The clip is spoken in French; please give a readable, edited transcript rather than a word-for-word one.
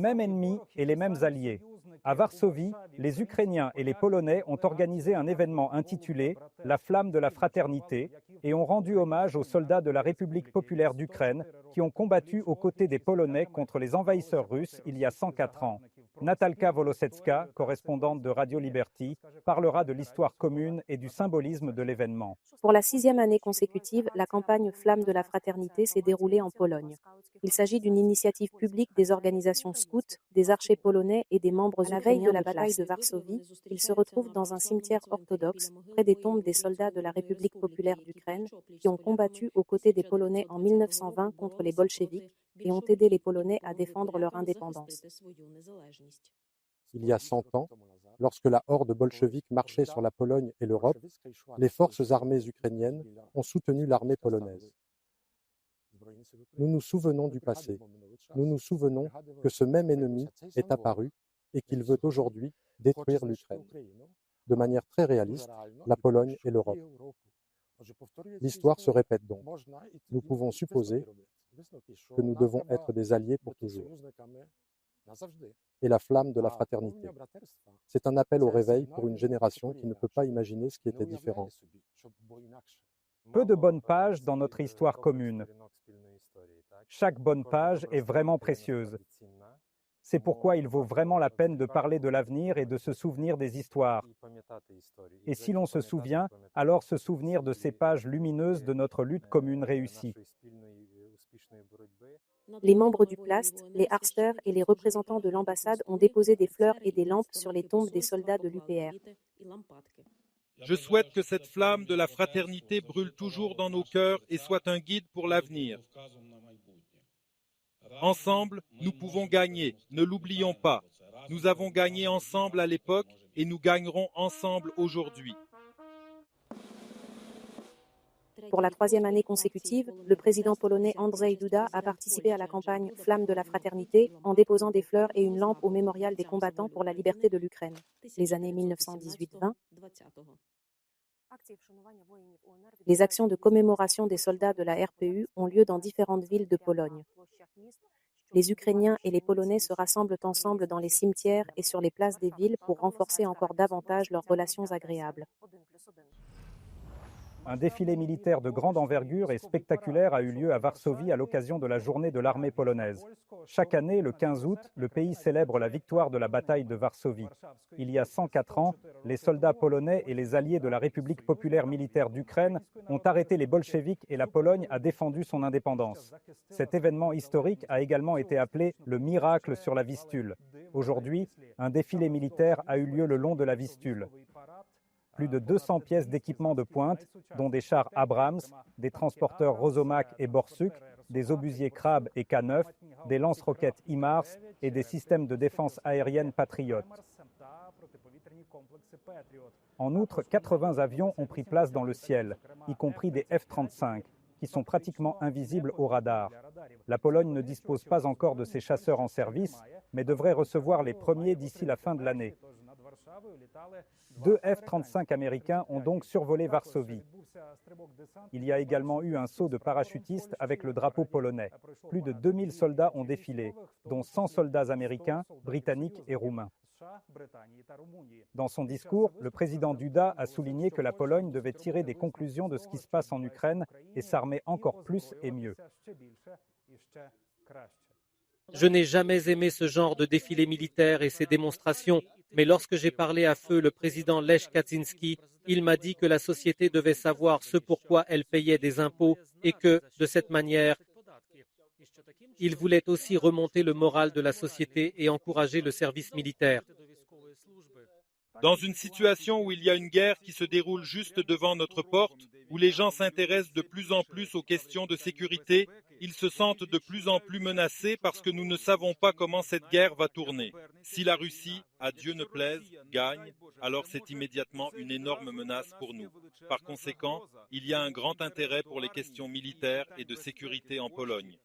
même ennemi et les mêmes alliés. À Varsovie, les Ukrainiens et les Polonais ont organisé un événement intitulé « La flamme de la fraternité » et ont rendu hommage aux soldats de la République populaire d'Ukraine qui ont combattu aux côtés des Polonais contre les envahisseurs russes il y a 104 ans. Natalka Volosecka, correspondante de Radio Liberty, parlera de l'histoire commune et du symbolisme de l'événement. Pour la 6e année consécutive, la campagne Flamme de la Fraternité s'est déroulée en Pologne. Il s'agit d'une initiative publique des organisations scouts, des archers polonais et des membres ukrainiens. À la veille de la bataille de Varsovie, ils se retrouvent dans un cimetière orthodoxe, près des tombes des soldats de la République populaire d'Ukraine qui ont combattu aux côtés des Polonais en 1920 contre les bolcheviks et ont aidé les Polonais à défendre leur indépendance. Il y a 100 ans, lorsque la horde bolchevique marchait sur la Pologne et l'Europe, les forces armées ukrainiennes ont soutenu l'armée polonaise. Nous nous souvenons du passé. Nous nous souvenons que ce même ennemi est apparu et qu'il veut aujourd'hui détruire l'Ukraine. De manière très réaliste, la Pologne et l'Europe. L'histoire se répète donc. Nous pouvons supposer que nous devons être des alliés pour toujours. Et la flamme de la fraternité. C'est un appel au réveil pour une génération qui ne peut pas imaginer ce qui était différent. Peu de bonnes pages dans notre histoire commune. Chaque bonne page est vraiment précieuse. C'est pourquoi il vaut vraiment la peine de parler de l'avenir et de se souvenir des histoires. Et si l'on se souvient, alors se souvenir de ces pages lumineuses de notre lutte commune réussie. Les membres du Plast, les Harsters et les représentants de l'ambassade ont déposé des fleurs et des lampes sur les tombes des soldats de l'UPR. Je souhaite que cette flamme de la fraternité brûle toujours dans nos cœurs et soit un guide pour l'avenir. Ensemble, nous pouvons gagner, ne l'oublions pas. Nous avons gagné ensemble à l'époque et nous gagnerons ensemble aujourd'hui. Pour la 3e année consécutive, le président polonais Andrzej Duda a participé à la campagne Flamme de la Fraternité en déposant des fleurs et une lampe au mémorial des combattants pour la liberté de l'Ukraine. Les années 1918-20. Les actions de commémoration des soldats de la RPU ont lieu dans différentes villes de Pologne. Les Ukrainiens et les Polonais se rassemblent ensemble dans les cimetières et sur les places des villes pour renforcer encore davantage leurs relations agréables. Un défilé militaire de grande envergure et spectaculaire a eu lieu à Varsovie à l'occasion de la journée de l'armée polonaise. Chaque année, le 15 août, le pays célèbre la victoire de la bataille de Varsovie. Il y a 104 ans, les soldats polonais et les alliés de la République populaire militaire d'Ukraine ont arrêté les bolcheviks et la Pologne a défendu son indépendance. Cet événement historique a également été appelé le miracle sur la Vistule. Aujourd'hui, un défilé militaire a eu lieu le long de la Vistule. Plus de 200 pièces d'équipement de pointe, dont des chars Abrams, des transporteurs Rosomak et Borsuk, des obusiers Krab et K9, des lance-roquettes HIMARS et des systèmes de défense aérienne Patriot. En outre, 80 avions ont pris place dans le ciel, y compris des F-35, qui sont pratiquement invisibles au radar. La Pologne ne dispose pas encore de ces chasseurs en service, mais devrait recevoir les premiers d'ici la fin de l'année. 2 F-35 américains ont donc survolé Varsovie. Il y a également eu un saut de parachutistes avec le drapeau polonais. Plus de 2000 soldats ont défilé, dont 100 soldats américains, britanniques et roumains. Dans son discours, le président Duda a souligné que la Pologne devait tirer des conclusions de ce qui se passe en Ukraine et s'armer encore plus et mieux. Je n'ai jamais aimé ce genre de défilé militaire et ces démonstrations, mais lorsque j'ai parlé à feu le président Lech Kaczynski, il m'a dit que la société devait savoir ce pourquoi elle payait des impôts et que, de cette manière, il voulait aussi remonter le moral de la société et encourager le service militaire. Dans une situation où il y a une guerre qui se déroule juste devant notre porte, où les gens s'intéressent de plus en plus aux questions de sécurité, ils se sentent de plus en plus menacés parce que nous ne savons pas comment cette guerre va tourner. Si la Russie, à Dieu ne plaise, gagne, alors c'est immédiatement une énorme menace pour nous. Par conséquent, il y a un grand intérêt pour les questions militaires et de sécurité en Pologne.